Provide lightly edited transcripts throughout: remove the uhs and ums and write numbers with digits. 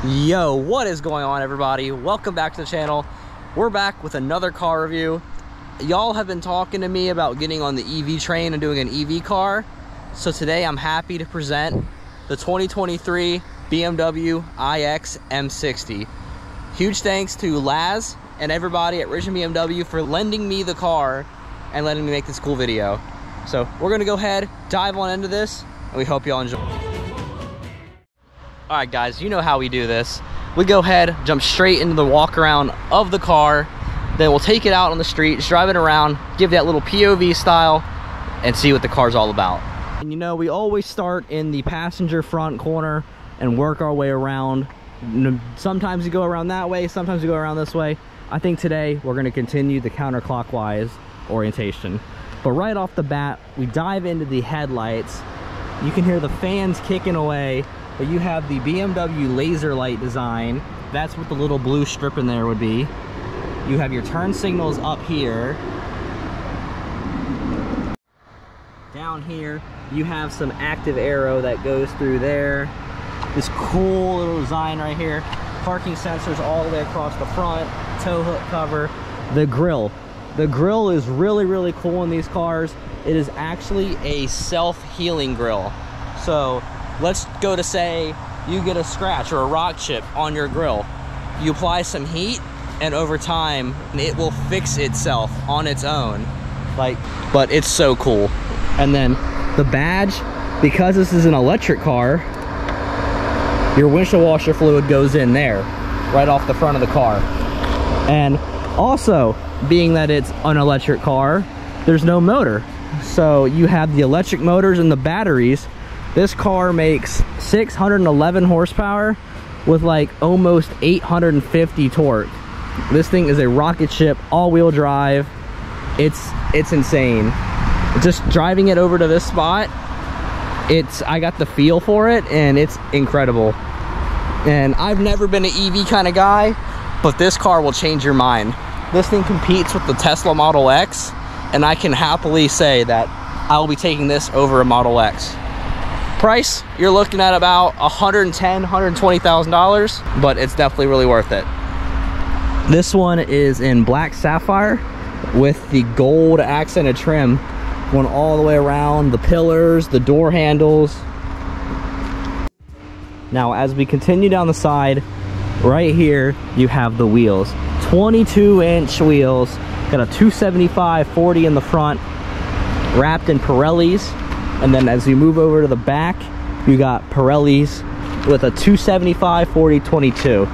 Yo, what is going on, everybody? Welcome back to the channel. We're back with another car review. Y'all have been talking to me about getting on the EV train and doing an EV car. So today I'm happy to present the 2023 BMW iX M60. Huge thanks to Laz and everybody at Richmond BMW for lending me the car and letting me make this cool video. So we're gonna go ahead, dive on into this, and we hope y'all enjoy. All right, guys, you know how we do this. We go ahead, jump straight into the walk around of the car, then we'll take it out on the street, just drive it around, give that little POV style, and see what the car's all about. And you know, we always start in the passenger front corner and work our way around. Sometimes you go around that way, sometimes you go around this way. I think today we're gonna continue the counterclockwise orientation. But right off the bat, we dive into the headlights. You can hear the fans kicking away. But you have the BMW laser light design. That's what the little blue strip in there would be. You have your turn signals up here. Down here, you have some active arrow that goes through there. This cool little design right here. Parking sensors all the way across the front. Tow hook cover. The grill. The grill is really, really cool in these cars. It is actually a self-healing grill. So, let's go to say you get a scratch or a rock chip on your grill. You apply some heat and over time it will fix itself on its own. But it's so cool. And then the badge, because this is an electric car, your windshield washer fluid goes in there, right off the front of the car. And also, being that it's an electric car, there's no motor. So you have the electric motors and the batteries. This car makes 611 horsepower with like almost 850 torque. This thing is a rocket ship, all-wheel drive. It's insane. Just driving it over to this spot, I got the feel for it and it's incredible. And I've never been an EV kind of guy, but this car will change your mind. This thing competes with the Tesla Model X, and I can happily say that I will be taking this over a Model X. Price, you're looking at about $110,000, $120,000, but it's definitely really worth it. This one is in black sapphire with the gold accented trim going all the way around the pillars, the door handles. Now, as we continue down the side, right here, you have the wheels. 22-inch wheels, got a 275/40 in the front, wrapped in Pirellis. And then as you move over to the back, you got Pirellis with a 275/40/22.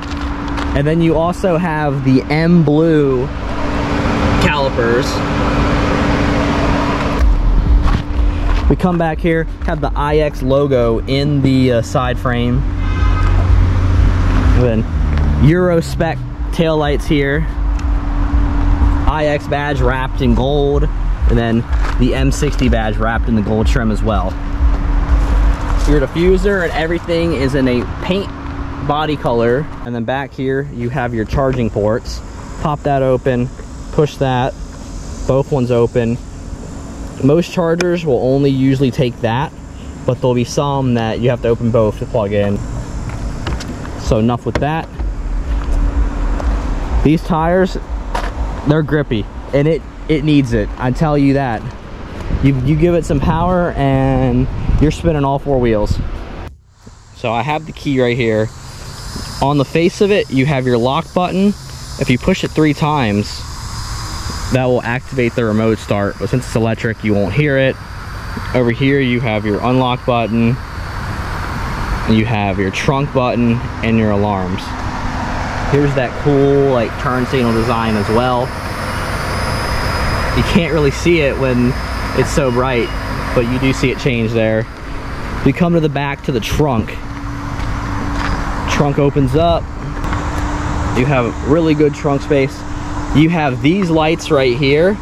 And then you also have the M Blue calipers. We come back here, have the iX logo in the side frame. And then Euro spec taillights here. iX badge wrapped in gold. And then the M60 badge wrapped in the gold trim as well. Your diffuser and everything is in a paint body color. And then back here, you have your charging ports. Pop that open, push that, both ones open. Most chargers will only usually take that, but there'll be some that you have to open both to plug in. So enough with that. These tires, they're grippy, and it needs it, I tell you that. You give it some power and you're spinning all four wheels. So I have the key right here. On the face of it, you have your lock button. If you push it 3 times, that will activate the remote start, but since it's electric, you won't hear it. Over here, you have your unlock button, you have your trunk button, and your alarms. Here's that cool like turn signal design as well. You can't really see it when it's so bright, but you do see it change there. We come to the back to the trunk. Trunk opens up. You have really good trunk space. You have these lights right here.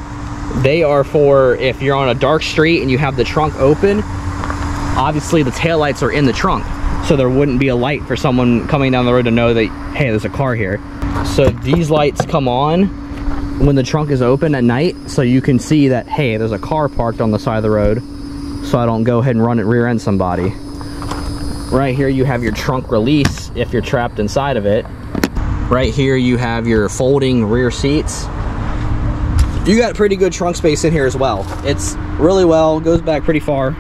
They are for if you're on a dark street and you have the trunk open. Obviously the taillights are in the trunk, so there wouldn't be a light for someone coming down the road to know that, hey, there's a car here. So these lights come on when the trunk is open at night, so you can see that, hey, there's a car parked on the side of the road, so I don't go ahead and rear end somebody. Right here you have your trunk release. if you're trapped inside of it. Right here you have your folding rear seats. You got pretty good trunk space in here as well. It's really well, goes back pretty far.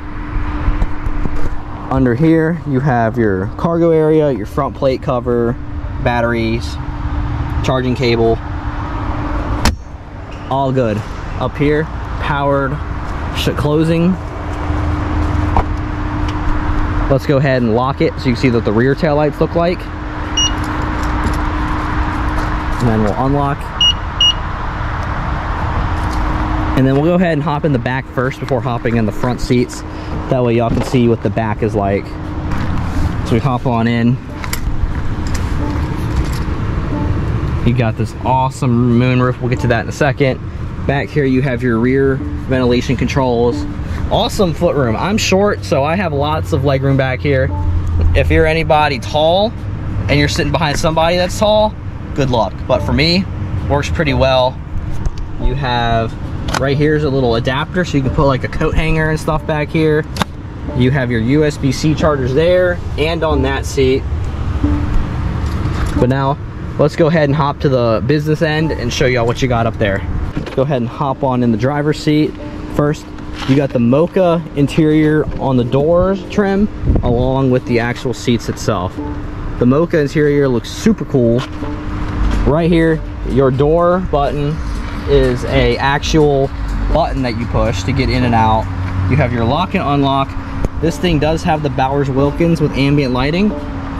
Under here you have your cargo area, your front plate cover, batteries, charging cable, all good. Up here, powered closing. Let's go ahead and lock it so you can see what the rear tail lights look like. And then we'll unlock. And then we'll go ahead and hop in the back first before hopping in the front seats. That way y'all can see what the back is like. So we hop on in. You got this awesome moonroof. We'll get to that in a second. Back here you have your rear ventilation controls. Awesome footroom. I'm short, so I have lots of leg room back here. If you're anybody tall and you're sitting behind somebody that's tall, good luck. But for me, works pretty well. You have right here's a little adapter so you can put like a coat hanger and stuff back here. You have your USB-C chargers there and on that seat. But now let's go ahead and hop to the business end and show y'all what you got up there. Go ahead and hop on in the driver's seat. First, you got the mocha interior on the doors trim along with the actual seats itself. The mocha interior looks super cool. Right here, your door button is a actual button that you push to get in and out. You have your lock and unlock. This thing does have the Bowers Wilkins with ambient lighting.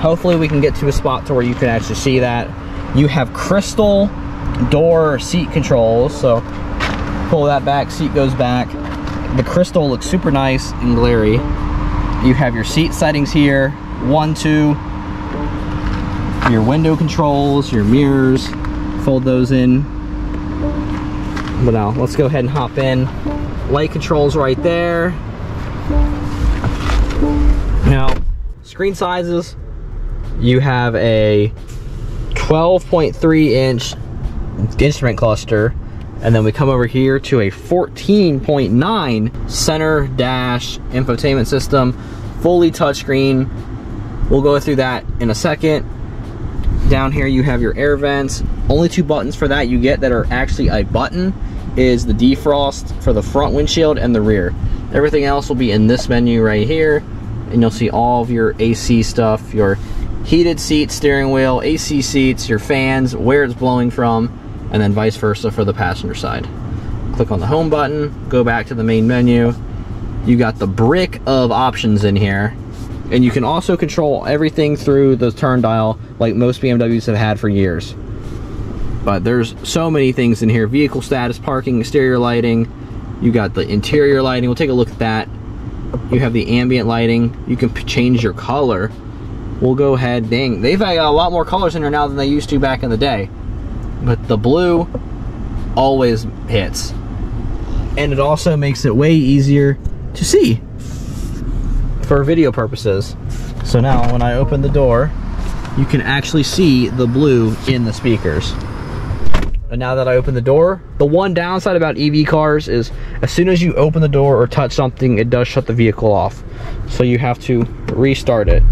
Hopefully we can get to a spot to where you can actually see that. You have crystal door seat controls, so pull that back, seat goes back. The crystal looks super nice and glary. You have your seat settings here, 1, 2, your window controls, your mirrors, fold those in. But now let's go ahead and hop in. Light controls right there. Now, screen sizes, you have a 12.3 inch instrument cluster, and then we come over here to a 14.9 center dash infotainment system, fully touchscreen. We'll go through that in a second. Down here you have your air vents. Only 2 buttons for that you get that are actually a button is the defrost for the front windshield and the rear. Everything else will be in this menu right here, and you'll see all of your AC stuff, your heated seats, steering wheel, AC seats, your fans, where it's blowing from, and then vice versa for the passenger side. Click on the home button, go back to the main menu. You got the brick of options in here, and you can also control everything through the turn dial like most BMWs have had for years. But there's so many things in here. Vehicle status, parking, exterior lighting. You got the interior lighting. We'll take a look at that. You have the ambient lighting. You can change your color. We'll go ahead, dang, they've got a lot more colors in here now than they used to back in the day. But the blue always hits. And it also makes it way easier to see for video purposes. So now when I open the door, you can actually see the blue in the speakers. And now that I open the door, the one downside about EV cars is as soon as you open the door or touch something, it does shut the vehicle off. So you have to restart it.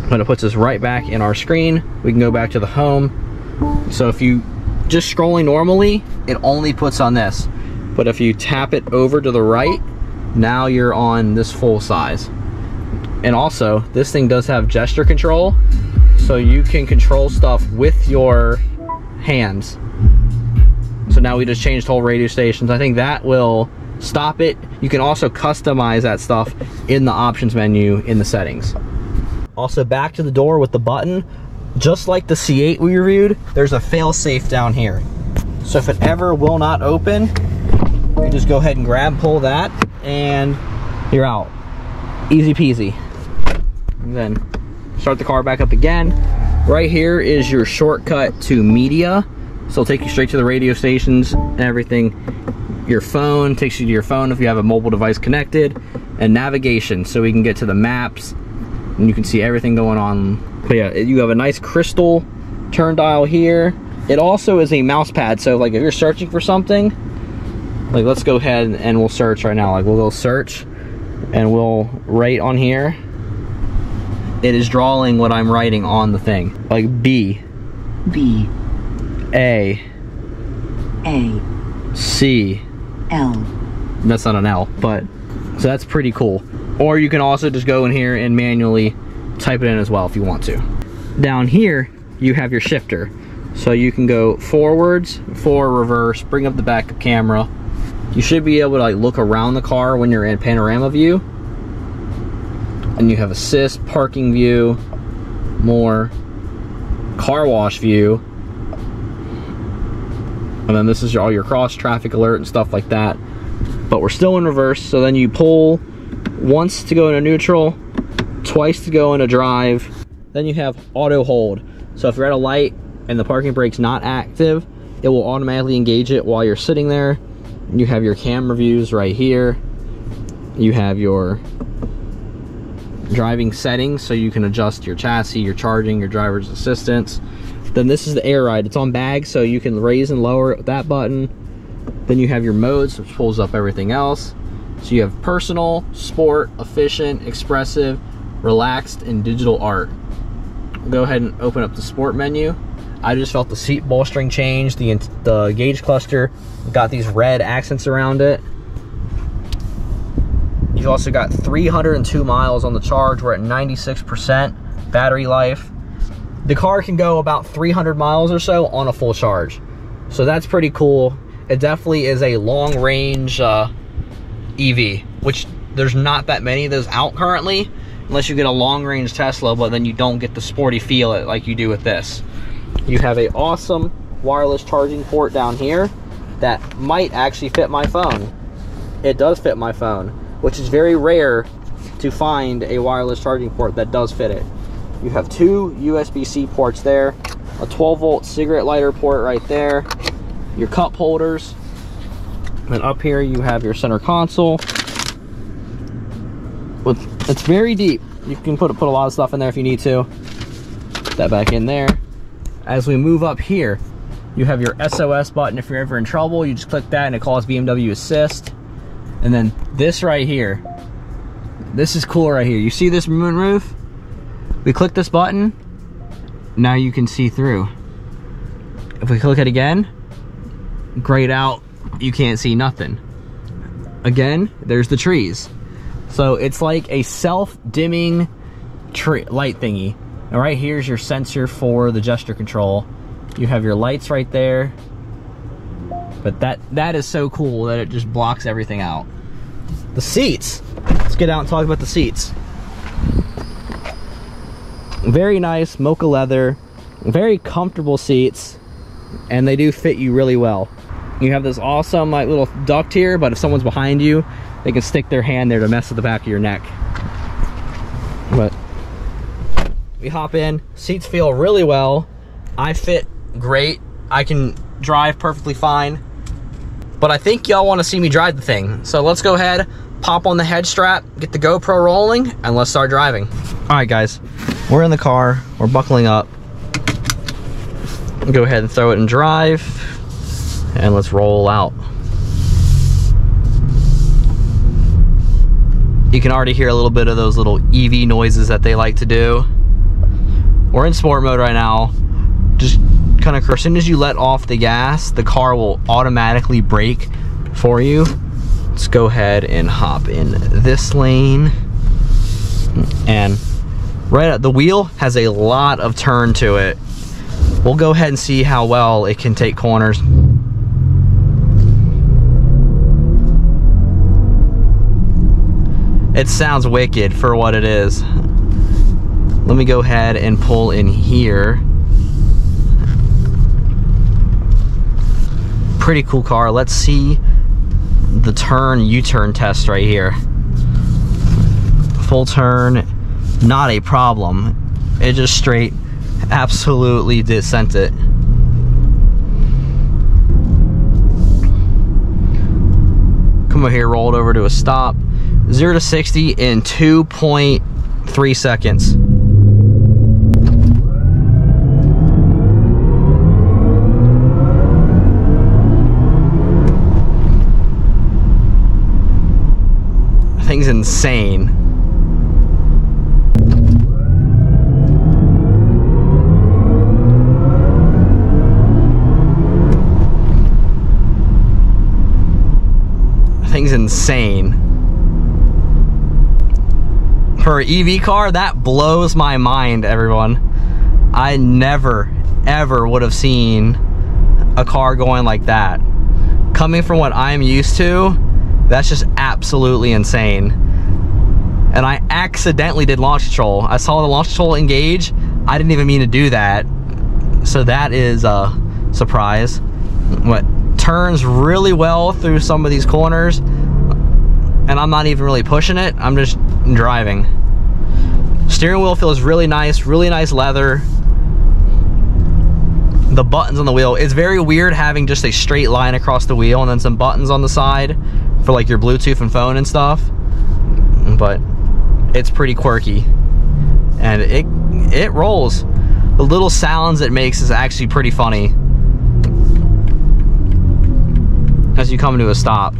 But it puts us right back in our screen. We can go back to the home. So if you just scrolling normally, it only puts on this. But if you tap it over to the right, now you're on this full size. And also, this thing does have gesture control, so you can control stuff with your hands. So now we just changed whole radio stations. I think that will stop it. You can also customize that stuff in the options menu in the settings. Also, back to the door with the button, just like the C8 we reviewed, there's a fail-safe down here. So if it ever will not open, you just go ahead and pull that, and you're out. Easy peasy. And then start the car back up again. Right here is your shortcut to media. So it'll take you straight to the radio stations and everything. Your phone takes you to your phone if you have a mobile device connected. And navigation, so we can get to the maps and you can see everything going on. But yeah, you have a nice crystal turn dial here. It also is a mouse pad, so like if you're searching for something, like let's go ahead and we'll search right now. Like we'll go search and we'll rate on here. it is drawing what I'm writing on the thing. Like B. B. A. A. C. L. That's not an L, but so that's pretty cool. Or you can also just go in here and manually type it in as well if you want to. Down here, you have your shifter. So you can go forwards, forward, reverse, bring up the backup camera. You should be able to like look around the car when you're in panorama view. And you have assist, parking view, more, car wash view. And then this is all your cross traffic alert and stuff like that. But we're still in reverse, so then you pull once to go into neutral, twice to go into drive. Then you have auto hold. So if you're at a light and the parking brake's not active, it will automatically engage it while you're sitting there. You have your camera views right here. You have your driving settings, so you can adjust your chassis, your charging, your driver's assistance. Then this is the air ride. It's on bag, so you can raise and lower it with that button. Then you have your modes, which pulls up everything else. So you have personal, sport, efficient, expressive, relaxed, and digital art. Go ahead and open up the sport menu. I just felt the seat bolstering change. The gauge cluster got these red accents around it. You've also got 302 miles on the charge. We're at 96% battery life. The car can go about 300 miles or so on a full charge. So that's pretty cool. It definitely is a long range EV, which there's not that many of those out currently, unless you get a long range Tesla, but then you don't get the sporty feel like you do with this. You have a awesome wireless charging port down here that might actually fit my phone. It does fit my phone, which is very rare to find a wireless charging port that does fit it. You have two USB-C ports there, a 12-volt cigarette lighter port right there, your cup holders, and up here you have your center console. It's very deep. You can put a lot of stuff in there if you need to. Put that back in there. As we move up here, you have your SOS button. If you're ever in trouble, you just click that and it calls BMW Assist. And then this right here, this is cool right here. You see this moonroof? We click this button, now you can see through. If we click it again, grayed out, you can't see nothing. Again, there's the trees. So it's like a self-dimming light thingy. And right here's your sensor for the gesture control. You have your lights right there. But that is so cool that it just blocks everything out. The seats. Let's get out and talk about the seats. Very nice mocha leather, very comfortable seats, and they do fit you really well. You have this awesome like little duct here, but if someone's behind you, they can stick their hand there to mess with the back of your neck. But we hop in, seats feel really well. I fit great. I can drive perfectly fine. But I think y'all want to see me drive the thing. So let's go ahead, pop on the head strap, get the GoPro rolling, and let's start driving. All right, guys, we're in the car, we're buckling up. Go ahead and throw it in drive, and let's roll out. You can already hear a little bit of those little EV noises that they like to do. We're in sport mode right now. Just kind of, as soon as you let off the gas, the car will automatically brake for you. Let's go ahead and hop in this lane. And the wheel has a lot of turn to it. We'll go ahead and see how well it can take corners. It sounds wicked for what it is. Let me go ahead and pull in here. Pretty cool car. Let's see the U-turn test right here. Full turn, not a problem. It just straight absolutely sent it. Come over here, rolled over to a stop. 0 to 60 in 2.3 seconds. Thing's insane. thing's insane. For an EV car, that blows my mind, everyone. I never, ever would have seen a car going like that. Coming from what I'm used to, that's just absolutely insane. And I accidentally did launch control. I saw the launch control engage. I didn't even mean to do that. So that is a surprise. What turns really well through some of these corners, and I'm not even really pushing it, I'm just driving. Steering wheel feels really nice leather. The buttons on the wheel, it's very weird having just a straight line across the wheel and then some buttons on the side for like your Bluetooth and phone and stuff, but it's pretty quirky and it rolls. The little sounds it makes is actually pretty funny as you come to a stop.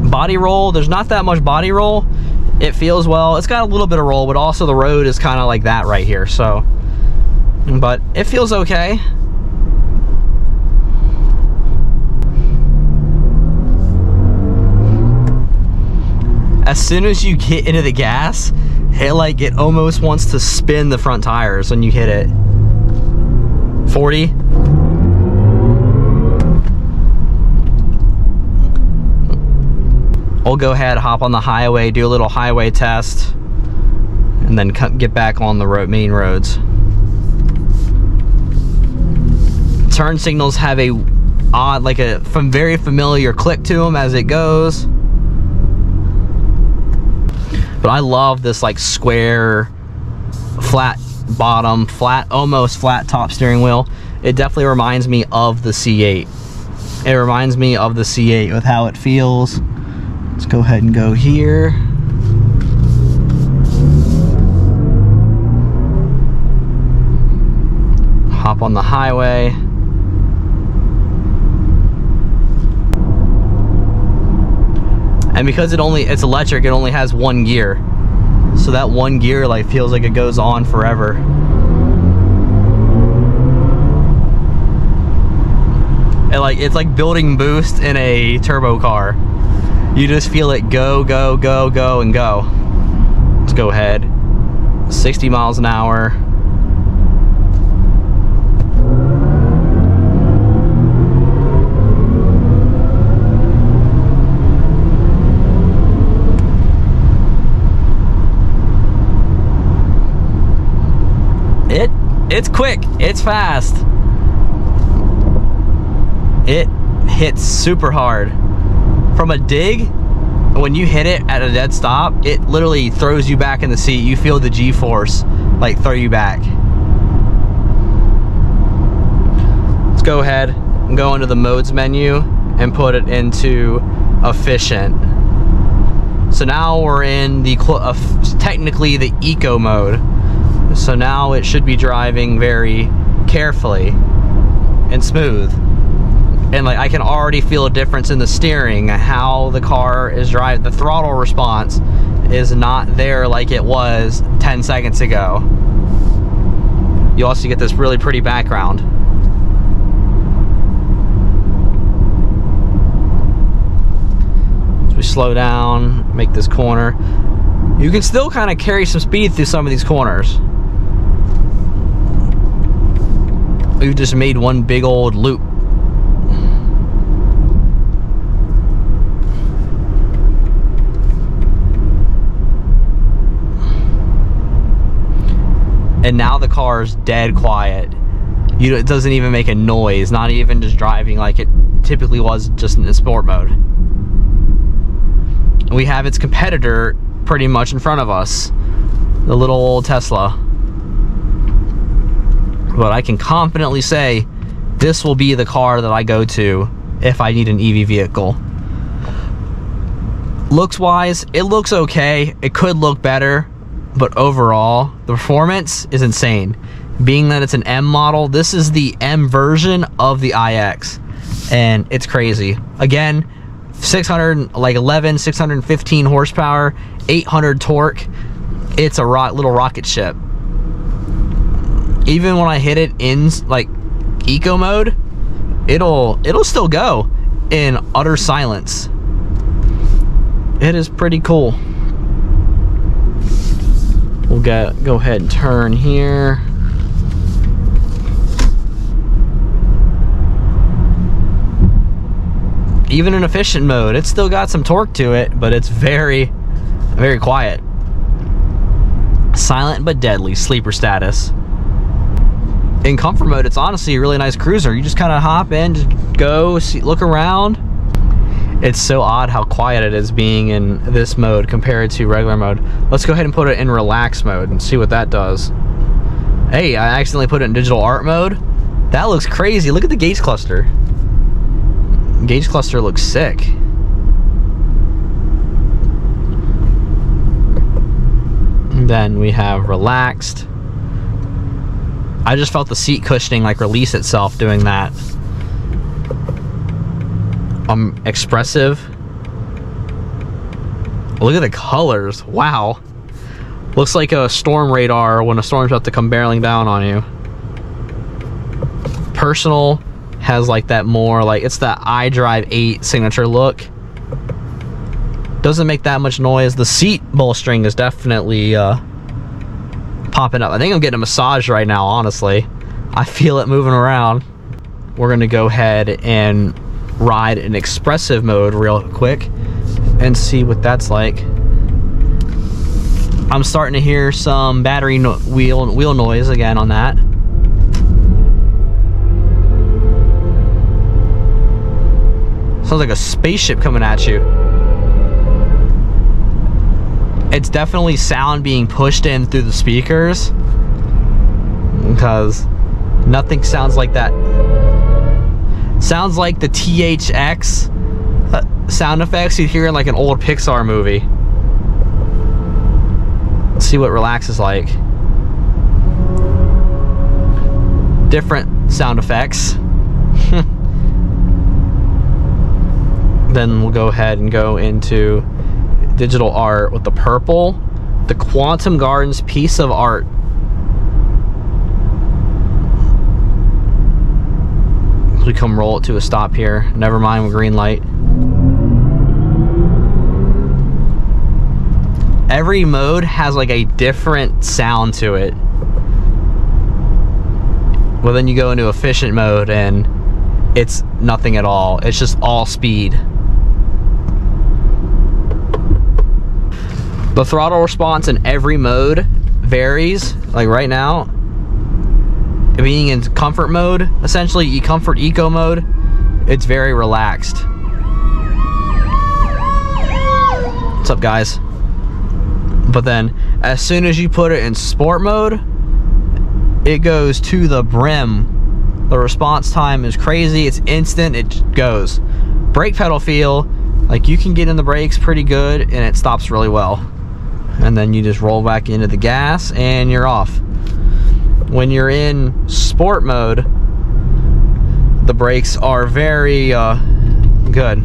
Body roll, there's not that much body roll. It feels well. It's got a little bit of roll, but also the road is kind of like that right here, so. But it feels okay. As soon as you get into the gas, it almost wants to spin the front tires when you hit it. 40. We'll go ahead, hop on the highway, do a little highway test, and then get back on the main roads. Turn signals have a odd, very familiar click to them as it goes. But I love this square, flat bottom, almost flat top steering wheel. It definitely reminds me of the C8. It reminds me of the C8 with how it feels. Let's go ahead and go here. Hop on the highway. And because it's electric, it only has one gear. So that one gear feels like it goes on forever. And it's like building boost in a turbo car. You just feel it go, go, go, go, and go. Let's go ahead. 60 miles an hour. It's quick, it's fast. It hits super hard. From a dig, when you hit it at a dead stop, it literally throws you back in the seat. You feel the G-force throw you back. Let's go ahead and go into the modes menu and put it into efficient. So now we're in the technically the eco mode. So now it should be driving very carefully and smooth. And I can already feel a difference in the steering, how the car is driving. The throttle response is not there like it was 10 seconds ago. You also get this really pretty background. As we slow down, make this corner, you can still kind of carry some speed through some of these corners. We've just made one big old loop. And now the car is dead quiet. It doesn't even make a noise, not even just driving like it typically was just in the sport mode. We have its competitor pretty much in front of us, the little old Tesla. But I can confidently say this will be the car that I go to if I need an EV vehicle. Looks wise, it looks okay. It could look better, but overall, the performance is insane. Being that it's an M model, this is the M version of the iX, and it's crazy. Again, 615 horsepower, 800 torque. it's a little rocket ship. Even when I hit it in like eco mode, it'll still go in utter silence. It is pretty cool. We'll go ahead and turn here. Even in efficient mode, it's still got some torque to it, but it's very, very quiet. Silent but deadly, sleeper status. In comfort mode, it's honestly a really nice cruiser. You just kind of hop in, just go, see, look around. It's so odd how quiet it is being in this mode compared to regular mode. Let's go ahead and put it in relax mode and see what that does. Hey, I accidentally put it in digital art mode. That looks crazy. Look at the gauge cluster. Gauge cluster looks sick. And then we have relaxed. I just felt the seat cushioning like release itself doing that. Expressive. Look at the colors. Wow. Looks like a storm radar when a storm's about to come barreling down on you. Personal has like that more like, it's that iDrive 8 signature look. Doesn't make that much noise. The seat bolstering is definitely popping up. I think I'm getting a massage right now, honestly. I feel it moving around. We're gonna go ahead and ride in expressive mode real quick and see what that's like. I'm starting to hear some battery wheel noise again on that. Sounds like a spaceship coming at you. It's definitely sound being pushed in through the speakers, because nothing sounds like that. Sounds like the THX sound effects you'd hear in like an old Pixar movie. Let's see what relax is like. Different sound effects. Then we'll go ahead and go into digital art with the purple. The Quantum Gardens piece of art. We come roll it to a stop here. Never mind with green light. Every mode has like a different sound to it. Well, then you go into efficient mode and it's nothing at all. It's just all speed. The throttle response in every mode varies. Like right now, being in comfort mode, essentially comfort eco mode, it's very relaxed. What's up, guys? But then as soon as you put it in sport mode, it goes to the brim. The response time is crazy. It's instant. It goes. Brake pedal feel, like you can get in the brakes pretty good and it stops really well. And then you just roll back into the gas and you're off. When you're in sport mode, the brakes are very good.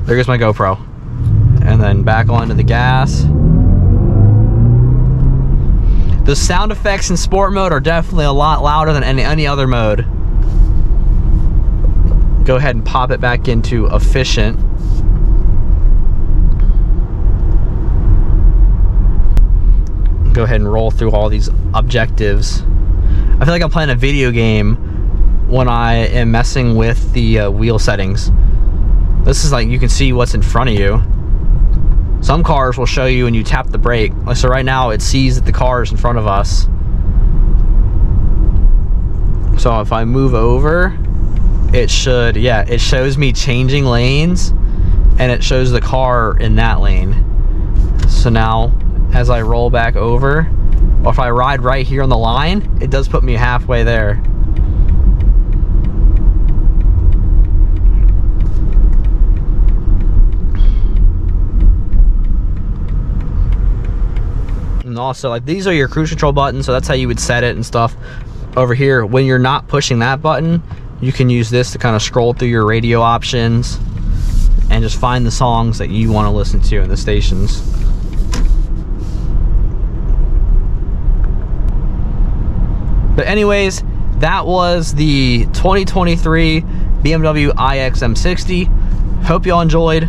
There goes my GoPro. And then back onto the gas. The sound effects in sport mode are definitely a lot louder than any other mode. Go ahead and pop it back into efficient. Go ahead and roll through all these objectives. I feel like I'm playing a video game when I am messing with the wheel settings. This is like, you can see what's in front of you. Some cars will show you when you tap the brake. So right now it sees that the car is in front of us. So if I move over, it should, yeah, it shows me changing lanes and it shows the car in that lane. So now as I roll back over, or if I ride right here on the line, it does put me halfway there. And also, like, these are your cruise control buttons, so that's how you would set it and stuff. Over here, when you're not pushing that button, you can use this to kind of scroll through your radio options and just find the songs that you want to listen to in the stations. But anyways, that was the 2023 BMW iX M60. Hope y'all enjoyed.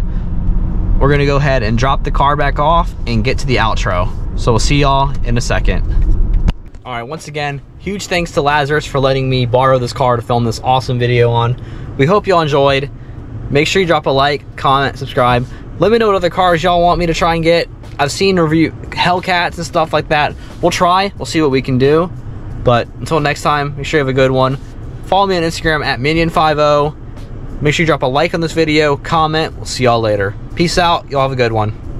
We're gonna go ahead and drop the car back off and get to the outro. So we'll see y'all in a second. All right, once again, huge thanks to Lazarus for letting me borrow this car to film this awesome video on. We hope y'all enjoyed. Make sure you drop a like, comment, subscribe. Let me know what other cars y'all want me to try and get. I've seen review Hellcats and stuff like that. We'll try, we'll see what we can do. But until next time, make sure you have a good one. Follow me on Instagram at Minion50. Make sure you drop a like on this video, comment. We'll see y'all later. Peace out, y'all have a good one.